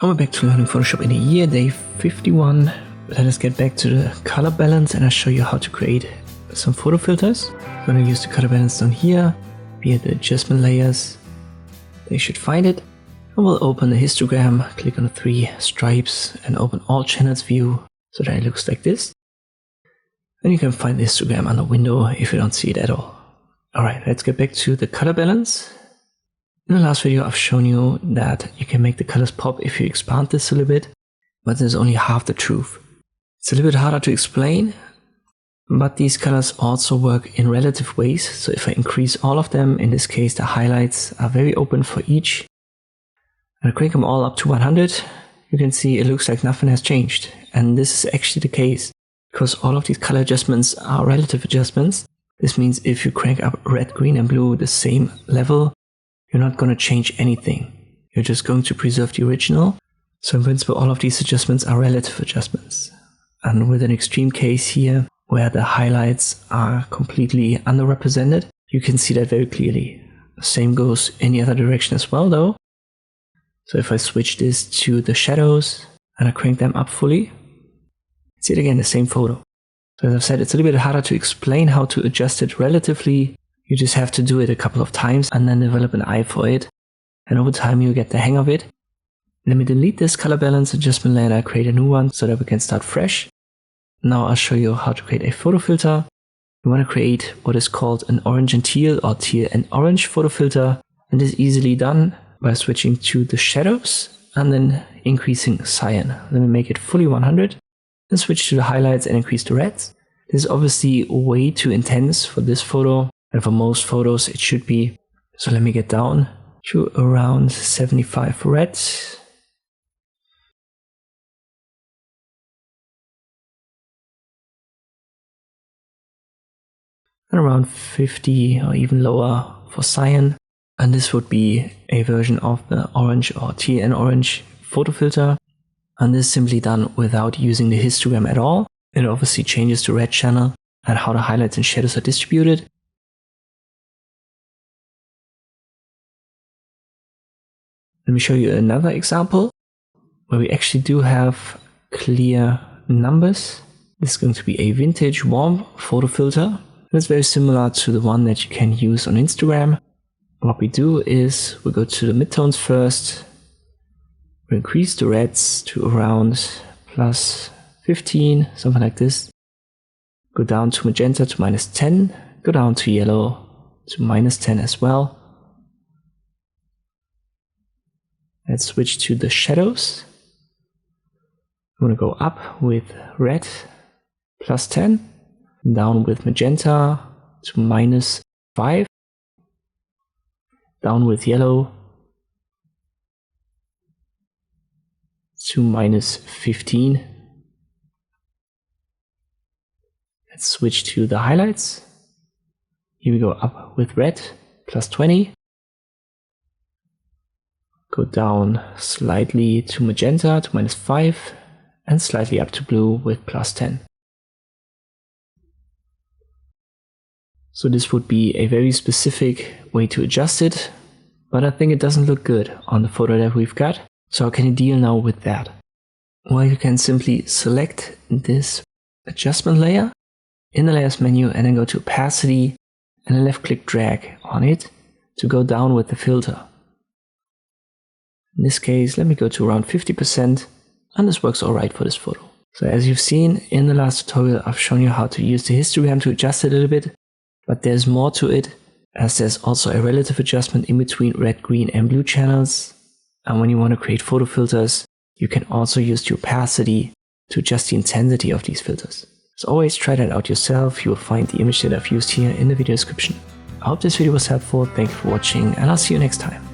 And we're back to learning Photoshop in a year, day 51. Let us get back to the color balance and I'll show you how to create some photo filters. I'm going to use the color balance down here, via the adjustment layers. They should find it. And we'll open the histogram, click on the three stripes and open all channels view so that it looks like this. And you can find the histogram on the window if you don't see it at all. Alright, let's get back to the color balance. In the last video I've shown you that you can make the colors pop if you expand this a little bit, but there's only half the truth. It's a little bit harder to explain, but these colors also work in relative ways. So if I increase all of them, in this case the highlights are very open for each, and I crank them all up to 100, you can see it looks like nothing has changed. And this is actually the case, because all of these color adjustments are relative adjustments. This means if you crank up red, green and blue the same level, you're not going to change anything. You're just going to preserve the original. So in principle, all of these adjustments are relative adjustments. And with an extreme case here, where the highlights are completely underrepresented, you can see that very clearly. The same goes in the other direction as well though. So if I switch this to the shadows and I crank them up fully, see it again, the same photo. So as I've said, it's a little bit harder to explain how to adjust it relatively. You just have to do it a couple of times and then develop an eye for it. And over time you'll get the hang of it. Let me delete this color balance adjustment layer and I'll create a new one so that we can start fresh. Now I'll show you how to create a photo filter. You want to create what is called an orange and teal or teal and orange photo filter. And this is easily done by switching to the shadows and then increasing cyan. Let me make it fully 100 and switch to the highlights and increase the reds. This is obviously way too intense for this photo. And for most photos it should be. So let me get down to around 75 for red. And around 50 or even lower for cyan. And this would be a version of the orange or teal and orange photo filter. And this is simply done without using the histogram at all. It obviously changes the red channel and how the highlights and shadows are distributed. Let me show you another example where we actually do have clear numbers. This is going to be a vintage warm photo filter. It's very similar to the one that you can use on Instagram. What we do is we go to the midtones first. We increase the reds to around plus 15, something like this. Go down to magenta to minus 10. Go down to yellow to minus 10 as well. Let's switch to the shadows. I'm going to go up with red plus 10, down with magenta to minus 5, down with yellow to minus 15. Let's switch to the highlights. Here we go up with red plus 20. Go down slightly to magenta to minus 5 and slightly up to blue with plus 10. So this would be a very specific way to adjust it, but I think it doesn't look good on the photo that we've got. So how can you deal now with that? Well, you can simply select this adjustment layer in the layers menu and then go to opacity and then left click drag on it to go down with the filter. In this case, let me go to around 50%, and this works alright for this photo. So as you've seen in the last tutorial, I've shown you how to use the histogram to adjust it a little bit, but there's more to it, as there's also a relative adjustment in between red, green and blue channels. And when you want to create photo filters, you can also use the opacity to adjust the intensity of these filters. As always, try that out yourself. You will find the image that I've used here in the video description. I hope this video was helpful. Thank you for watching, and I'll see you next time.